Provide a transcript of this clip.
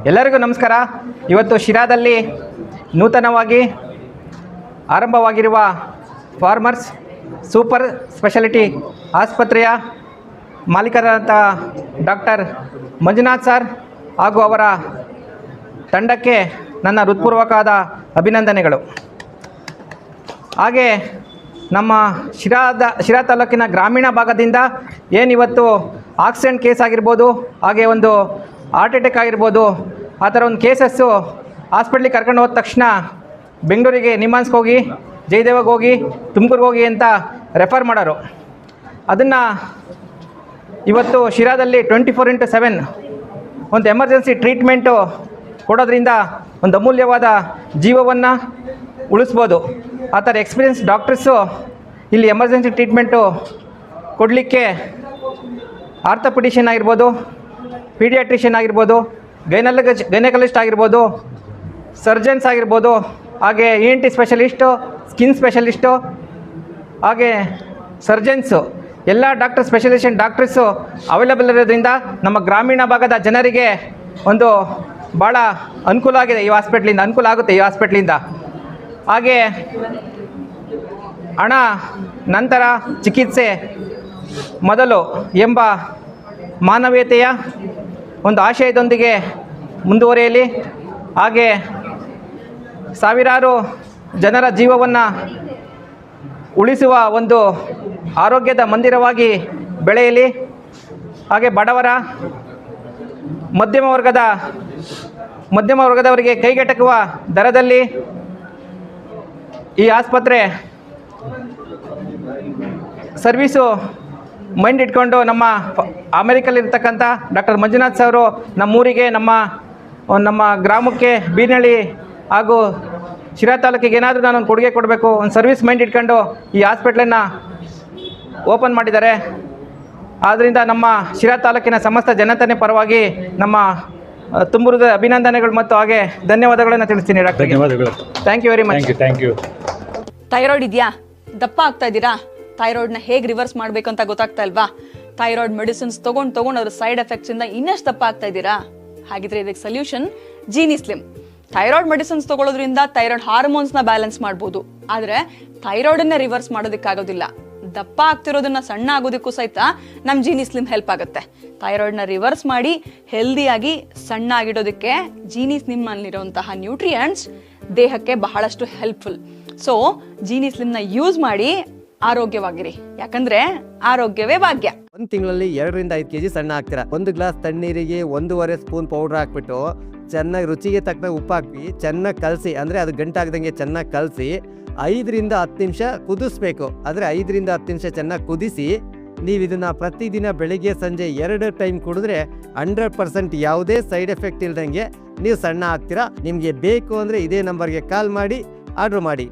ಎಲ್ಲರಿಗೂ ನಮಸ್ಕಾರ. ಇವತ್ತು ಶಿರಾದಲ್ಲಿ ನೂತನವಾಗಿ ಆರಂಭವಾಗಿರುವ ಫಾರ್ಮರ್ಸ್ ಸೂಪರ್ ಸ್ಪೆಷಾಲಿಟಿ ಆಸ್ಪತ್ರೆಯ ಮಾಲೀಕರಾದಂಥ ಡಾಕ್ಟರ್ ಮಂಜುನಾಥ್ ಸರ್ ಹಾಗೂ ಅವರ ತಂಡಕ್ಕೆ ನನ್ನ ಹೃತ್ಪೂರ್ವಕವಾದ ಅಭಿನಂದನೆಗಳು. ಹಾಗೆ ನಮ್ಮ ಶಿರಾ ತಾಲೂಕಿನ ಗ್ರಾಮೀಣ ಭಾಗದಿಂದ ಏನಿವತ್ತು ಆಕ್ಸಿಡೆಂಟ್ ಕೇಸ್ ಆಗಿರ್ಬೋದು, ಹಾಗೆ ಒಂದು ಹಾರ್ಟ್ ಅಟ್ಯಾಕ್ ಆಗಿರ್ಬೋದು, ಆ ಥರ ಒಂದು ಕೇಸಸ್ಸು ಹಾಸ್ಪಿಟ್ಲಿಗೆ ಕರ್ಕೊಂಡು ಹೋದ ತಕ್ಷಣ ಬೆಂಗಳೂರಿಗೆ ನಿಮ್ಹಾನ್ಸ್ಗೆ ಹೋಗಿ, ಜಯದೇವಗೆ ಹೋಗಿ, ತುಮಕೂರಿಗೆ ಹೋಗಿ ಅಂತ ರೆಫರ್ ಮಾಡೋರು. ಅದನ್ನು ಇವತ್ತು ಶಿರಾದಲ್ಲಿ 24x7 ಒಂದು ಎಮರ್ಜೆನ್ಸಿ ಟ್ರೀಟ್ಮೆಂಟು ಕೊಡೋದ್ರಿಂದ ಒಂದು ಅಮೂಲ್ಯವಾದ ಜೀವವನ್ನು ಉಳಿಸ್ಬೋದು. ಆ ಥರ ಎಕ್ಸ್ಪೀರಿಯನ್ಸ್ ಡಾಕ್ಟರ್ಸು ಇಲ್ಲಿ ಎಮರ್ಜೆನ್ಸಿ ಟ್ರೀಟ್ಮೆಂಟು ಕೊಡಲಿಕ್ಕೆ ಆರ್ಥೋಪೆಡಿಷಿಯನ್ ಆಗಿರ್ಬೋದು, ಪೀಡಿಯಾಟ್ರಿಷಿಯನ್ ಆಗಿರ್ಬೋದು, ಗೈನಕಾಲಜಿಸ್ಟ್ ಆಗಿರ್ಬೋದು, ಸರ್ಜನ್ಸ್ ಆಗಿರ್ಬೋದು, ಹಾಗೆ ENT ಸ್ಪೆಷಲಿಸ್ಟು, ಸ್ಕಿನ್ ಸ್ಪೆಷಲಿಸ್ಟು, ಹಾಗೆ ಸರ್ಜನ್ಸು ಎಲ್ಲ ಸ್ಪೆಷಲೈಸೇಷನ್ ಡಾಕ್ಟರ್ಸು ಅವೈಲಬಲ್ ಇರೋದ್ರಿಂದ ನಮ್ಮ ಗ್ರಾಮೀಣ ಭಾಗದ ಜನರಿಗೆ ಒಂದು ಭಾಳ ಅನುಕೂಲ ಆಗಿದೆ. ಅನುಕೂಲ ಆಗುತ್ತೆ ಈ ಹಾಸ್ಪಿಟ್ಲಿಂದ. ಹಾಗೆ ಹಣ ನಂತರ ಚಿಕಿತ್ಸೆ ಮೊದಲು ಎಂಬ ಮಾನವೀಯತೆಯ ಒಂದು ಆಶಯದೊಂದಿಗೆ ಮುಂದುವರಿಯಲಿ. ಹಾಗೆ ಸಾವಿರಾರು ಜನರ ಜೀವವನ್ನು ಉಳಿಸುವ ಒಂದು ಆರೋಗ್ಯದ ಮಂದಿರವಾಗಿ ಬೆಳೆಯಲಿ. ಹಾಗೆ ಬಡವರ ಮಧ್ಯಮ ವರ್ಗದವರಿಗೆ ಕೈಗೆಟಕುವ ದರದಲ್ಲಿ ಈ ಆಸ್ಪತ್ರೆ ಸರ್ವೀಸು ಮೈಂಡ್ ಇಟ್ಕೊಂಡು ನಮ್ಮ ಅಮೆರಿಕಲ್ಲಿರ್ತಕ್ಕಂಥ ಡಾಕ್ಟರ್ ಮಂಜುನಾಥ್ ಸರು ನಮ್ಮೂರಿಗೆ, ನಮ್ಮ ಗ್ರಾಮಕ್ಕೆ, ಬೀರ್ನಳ್ಳಿ ಹಾಗೂ ಶಿರಾ ತಾಲೂಕಿಗೆ ಏನಾದರೂ ನಾನೊಂದು ಕೊಡುಗೆ ಕೊಡಬೇಕು, ಒಂದು ಸರ್ವಿಸ್ ಮೈಂಡ್ ಇಟ್ಕೊಂಡು ಈ ಹಾಸ್ಪಿಟ್ಲನ್ನು ಓಪನ್ ಮಾಡಿದ್ದಾರೆ. ಆದ್ದರಿಂದ ನಮ್ಮ ಶಿರಾ ತಾಲೂಕಿನ ಸಮಸ್ತ ಜನತೆಯ ಪರವಾಗಿ ನಮ್ಮ ತುಂಬುರದ ಅಭಿನಂದನೆಗಳು ಮತ್ತು ಹಾಗೆ ಧನ್ಯವಾದಗಳನ್ನು ತಿಳಿಸ್ತೀನಿ ಡಾಕ್ಟರ್. ಧನ್ಯವಾದಗಳು. Thank you very much. Thank you. Thyroid ಇದೆಯಾ? ದಪ್ಪ ಆಗ್ತಾ ಇದ್ದೀರಾ? ಥೈರಾಯ್ಡ್ನ ಹೇಗೆ ರಿವರ್ಸ್ ಮಾಡಬೇಕು ಅಂತ ಗೊತ್ತಾಗ್ತಾ ಇಲ್ವಾ? ಥೈರಾಯ್ಡ್ ಮೆಡಿಸಿನ್ಸ್ ತಗೊಂಡು ಅದ್ರ ಸೈಡ್ ಎಫೆಕ್ಟ್ಸ್ ಇಂದ ಇನ್ನಷ್ಟು ದಪ್ಪ ಆಗ್ತಾ ಇದ್ದೀರಾ? ಹಾಗಿದ್ರೆ ಇದಕ್ಕೆ solution Jeeni slim. Thyroid medicines ತಗೊಳ್ಳೋದ್ರಿಂದ ಥೈರಾಯ್ಡ್ ಹಾರ್ಮೋನ್ಸ್ನ ಬ್ಯಾಲೆನ್ಸ್ ಮಾಡ್ಬೋದು, ಆದರೆ ಥೈರಾಯ್ಡನ್ನ ರಿವರ್ಸ್ ಮಾಡೋದಕ್ಕಾಗೋದಿಲ್ಲ. ದಪ್ಪ ಆಗ್ತಿರೋದನ್ನ ಸಣ್ಣ ಆಗೋದಕ್ಕೂ ಸಹಿತ ನಮ್ಮ ಜೀನಿ ಸ್ಲಿಮ್ ಹೆಲ್ಪ್ ಆಗುತ್ತೆ. ಥೈರಾಯ್ಡ್ನ ರಿವರ್ಸ್ ಮಾಡಿ ಹೆಲ್ದಿಯಾಗಿ ಸಣ್ಣ ಆಗಿಡೋದಕ್ಕೆ ಜೀನಿ ಸ್ಲಿಮ್ ನಲ್ಲಿರುವಂತಹ ನ್ಯೂಟ್ರಿಯೆಂಟ್ಸ್ ದೇಹಕ್ಕೆ ಬಹಳಷ್ಟು ಹೆಲ್ಪ್ಫುಲ್. ಸೊ ಜೀನಿ ಸ್ಲಿಮ್ನ ಯೂಸ್ ಮಾಡಿ ಆರೋಗ್ಯವಾಗಿರಿ, ಯಾಕಂದ್ರೆ ಆರೋಗ್ಯವೇ ಭಾಗ್ಯ. ಒಂದು ತಿಂಗಳಲ್ಲಿ 2 ರಿಂದ 5 kg ಸಣ್ಣ ಆಗ್ತೀರಾ. 1 ಗ್ಲಾಸ್ ತಣ್ಣೀರಿಗೆ 1.5 ಸ್ಪೂನ್ ಪೌಡರ್ ಹಾಕ್ಬಿಟ್ಟು ಚೆನ್ನಾಗಿ ರುಚಿಗೆ ತಕ್ಕ ಉಪ್ಪು ಹಾಕಿ ಚೆನ್ನಾಗಿ ಕಲಸಿ, ಅಂದರೆ ಅದು ಗಂಟಾಗ್ದಂಗೆ ಚೆನ್ನಾಗಿ ಕಲಸಿ 5 ರಿಂದ 10 ನಿಮಿಷ ಕುದಿಸ್ಬೇಕು. ಆದರೆ 5 ರಿಂದ 10 ನಿಮಿಷ ಚೆನ್ನಾಗಿ ಕುದಿಸಿ ನೀವು ಇದನ್ನು ಪ್ರತಿದಿನ ಬೆಳಿಗ್ಗೆ ಸಂಜೆ 2 ಟೈಮ್ ಕುಡಿದ್ರೆ 100% ಯಾವುದೇ ಸೈಡ್ ಎಫೆಕ್ಟ್ ಇಲ್ದಂಗೆ ನೀವು ಸಣ್ಣ ಆಗ್ತೀರಾ. ನಿಮಗೆ ಬೇಕು ಅಂದರೆ ಇದೇ ನಂಬರ್ಗೆ ಕಾಲ್ ಮಾಡಿ ಆರ್ಡ್ರ್ ಮಾಡಿ.